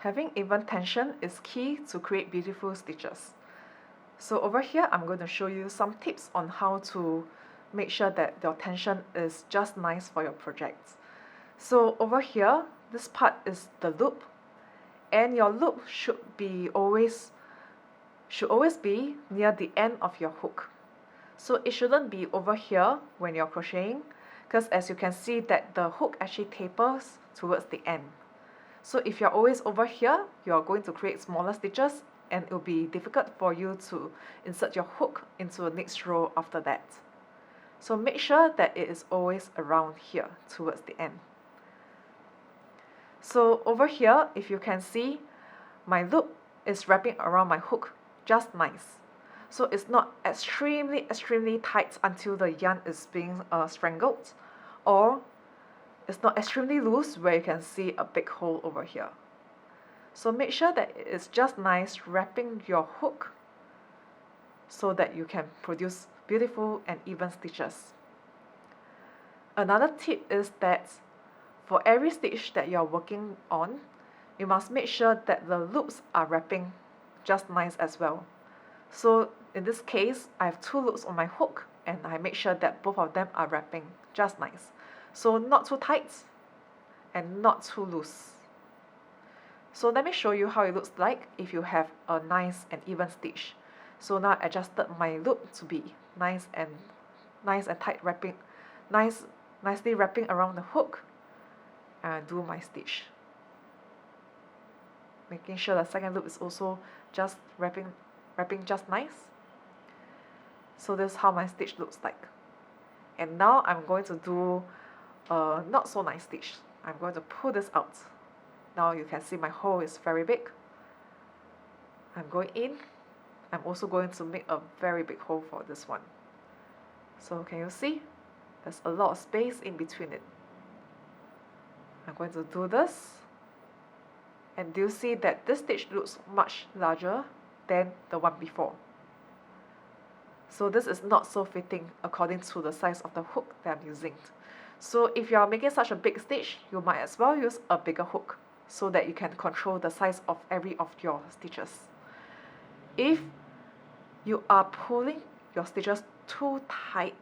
Having even tension is key to create beautiful stitches. So over here, I'm going to show you some tips on how to make sure that your tension is just nice for your projects. So over here, this part is the loop, and your loop should always be near the end of your hook. So it shouldn't be over here when you're crocheting, because as you can see that the hook actually tapers towards the end. So if you're always over here, you're going to create smaller stitches and it will be difficult for you to insert your hook into the next row after that. So make sure that it is always around here towards the end. So over here, if you can see, my loop is wrapping around my hook just nice. So it's not extremely tight until the yarn is being strangled, or it's not extremely loose where you can see a big hole over here. So make sure that it's just nice wrapping your hook so that you can produce beautiful and even stitches. Another tip is that for every stitch that you're working on, you must make sure that the loops are wrapping just nice as well. So in this case, I have 2 loops on my hook and I make sure that both of them are wrapping just nice. So not too tight and not too loose. So let me show you how it looks like if you have a nice and even stitch. So now I adjusted my loop to be nice and tight wrapping, nicely wrapping around the hook, and do my stitch. Making sure the second loop is also just wrapping just nice. So this is how my stitch looks like. And now I'm going to do a not so nice stitch. I'm going to pull this out. Now you can see my hole is very big. I'm going in. I'm also going to make a very big hole for this one. So can you see? There's a lot of space in between it. I'm going to do this. And do you see that this stitch looks much larger than the one before? So this is not so fitting according to the size of the hook that I'm using. So if you are making such a big stitch, you might as well use a bigger hook so that you can control the size of every of your stitches. If you are pulling your stitches too tight,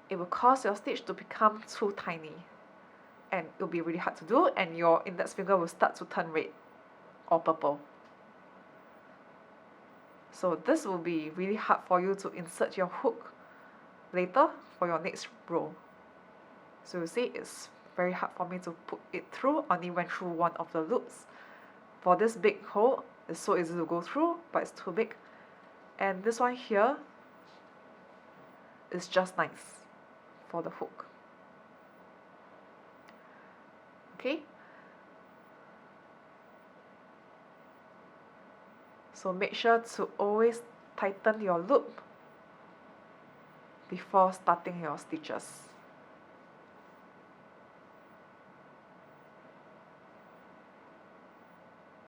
it will cause your stitch to become too tiny and it will be really hard to do, and your index finger will start to turn red or purple. So this will be really hard for you to insert your hook later for your next row. So you see, it's very hard for me to put it through. Only went through one of the loops. For this big hole, it's so easy to go through, but it's too big. And this one here is just nice for the hook. Okay? So make sure to always tighten your loop before starting your stitches.